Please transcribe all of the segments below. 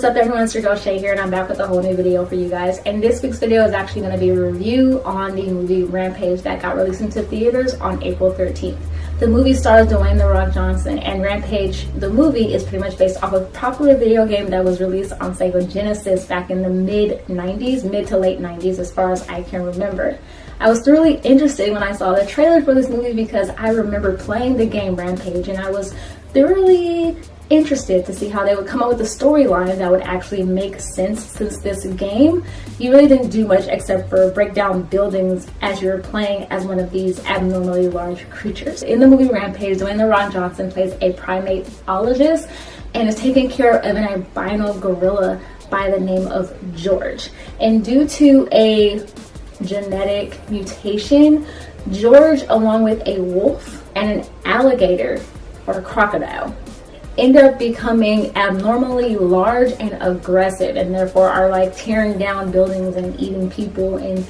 What's up everyone, it's your girl Shay here, and I'm back with a whole new video for you guys. And this week's video is actually going to be a review on the movie Rampage that got released into theaters on April 13th. The movie stars Dwayne "The Rock" Johnson, and Rampage, the movie, is pretty much based off of a popular video game that was released on Sega Genesis back in the mid to late 90s as far as I can remember. I was thoroughly interested when I saw the trailer for this movie because I remember playing the game Rampage, and I was thoroughly interested to see how they would come up with a storyline that would actually make sense, since this game, you really didn't do much except for break down buildings as you're playing as one of these abnormally large creatures. In the movie Rampage, Dwayne "The Rock" Johnson plays a primatologist and is taking care of an albino gorilla by the name of George. And due to a genetic mutation, George, along with a wolf and an alligator or a crocodile, end up becoming abnormally large and aggressive, and therefore are like tearing down buildings and eating people and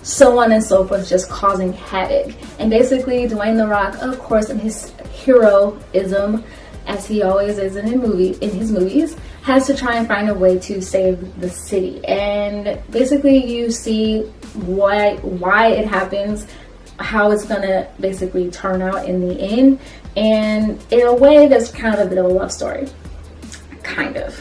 so on and so forth, just causing havoc. And basically Dwayne "The Rock," of course, in his heroism, as he always is in his movies, has to try and find a way to save the city. And basically you see why it happens, how it's gonna basically turn out in the end, and in a way that's kind of a bit of a love story, kind of.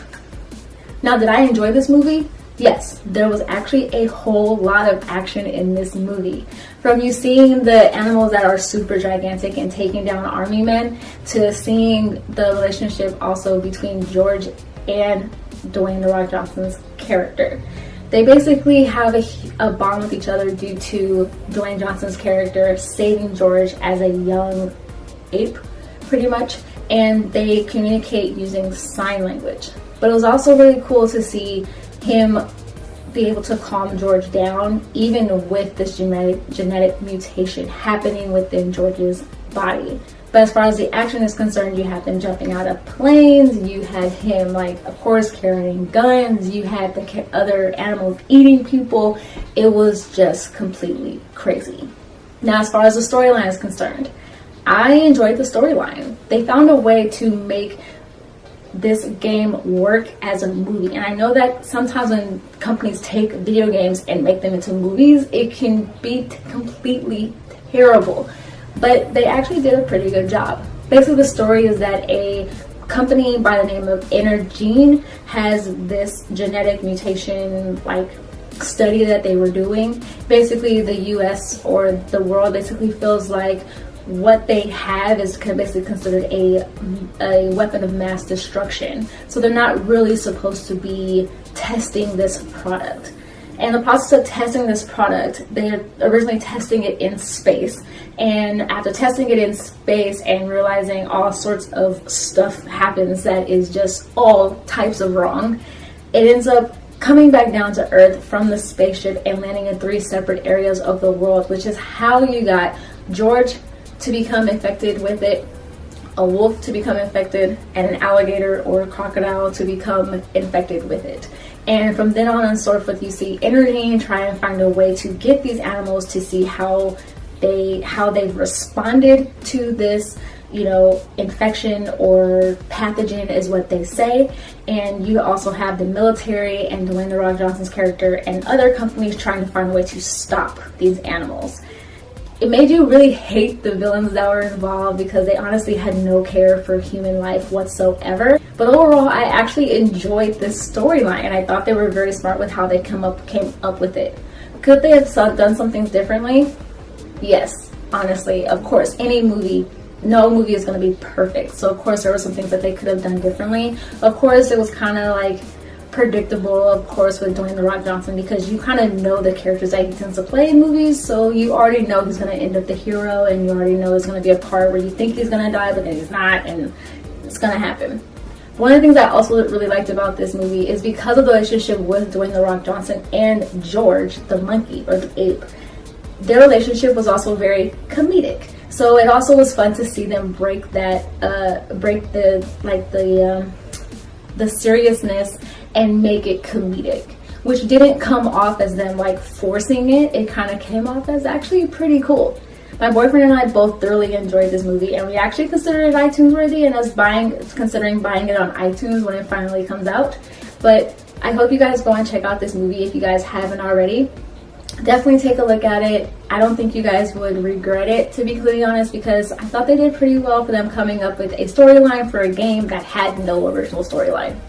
Now, did I enjoy this movie? Yes, there was actually a whole lot of action in this movie. From you seeing the animals that are super gigantic and taking down army men, to seeing the relationship also between George and Dwayne "The Rock" Johnson's character. They basically have a bond with each other due to Dwayne Johnson's character saving George as a young ape, pretty much, and they communicate using sign language. But it was also really cool to see him be able to calm George down, even with this genetic mutation happening within George's body. But as far as the action is concerned, you had them jumping out of planes, you had him, like, of course, carrying guns, you had the other animals eating people. It was just completely crazy. Now, as far as the storyline is concerned, I enjoyed the storyline. They found a way to make this game work as a movie. And I know that sometimes when companies take video games and make them into movies, it can be completely terrible. But they actually did a pretty good job. Basically, the story is that a company by the name of Energene has this genetic mutation, like, study that they were doing. Basically, the US or the world basically feels like what they have is basically considered a weapon of mass destruction. So they're not really supposed to be testing this product. And the process of testing this product, they're originally testing it in space. And after testing it in space and realizing all sorts of stuff happens that is just all types of wrong, it ends up coming back down to Earth from the spaceship and landing in 3 separate areas of the world, which is how you got George to become infected with it, a wolf to become infected, and an alligator or a crocodile to become infected with it. And from then on and so forth, you see Energy try and find a way to get these animals to see how they've responded to this, infection or pathogen is what they say. And you also have the military and Dwayne "The Rock" Johnson's character and other companies trying to find a way to stop these animals. It made you really hate the villains that were involved because they honestly had no care for human life whatsoever. But overall, I actually enjoyed this storyline, and I thought they were very smart with how they came up with it. Could they have done some things differently? Yes, honestly, of course. No movie is going to be perfect. So of course there were some things that they could have done differently. Of course, it was kind of like predictable, of course, with Dwayne "The Rock" Johnson, because you kind of know the characters that he tends to play in movies, so you already know he's going to end up the hero, and you already know there's going to be a part where you think he's going to die, but then he's not, and it's going to happen. One of the things I also really liked about this movie is because of the relationship with Dwayne "The Rock" Johnson and George, the monkey or the ape, their relationship was also very comedic. So it also was fun to see them break the seriousness and make it comedic, which didn't come off as them like forcing it. It kind of came off as actually pretty cool. My boyfriend and I both thoroughly enjoyed this movie, and we actually considered it iTunes worthy and us considering buying it on iTunes when it finally comes out. But I hope you guys go and check out this movie if you guys haven't already. Definitely take a look at it. I don't think you guys would regret it, to be completely honest, because I thought they did pretty well for them coming up with a storyline for a game that had no original storyline.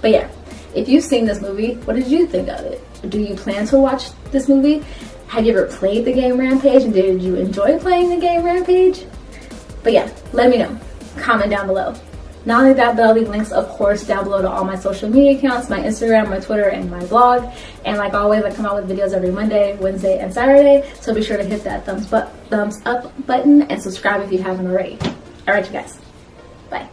But yeah, if you've seen this movie, what did you think of it? Do you plan to watch this movie? Have you ever played the game Rampage, and did you enjoy playing the game Rampage? But yeah, let me know. Comment down below. Not only that, but I'll leave links, of course, down below to all my social media accounts, my Instagram, my Twitter, and my blog. And like always, I come out with videos every Monday, Wednesday, and Saturday. So be sure to hit that thumbs up button and subscribe if you haven't already. All right, you guys. Bye.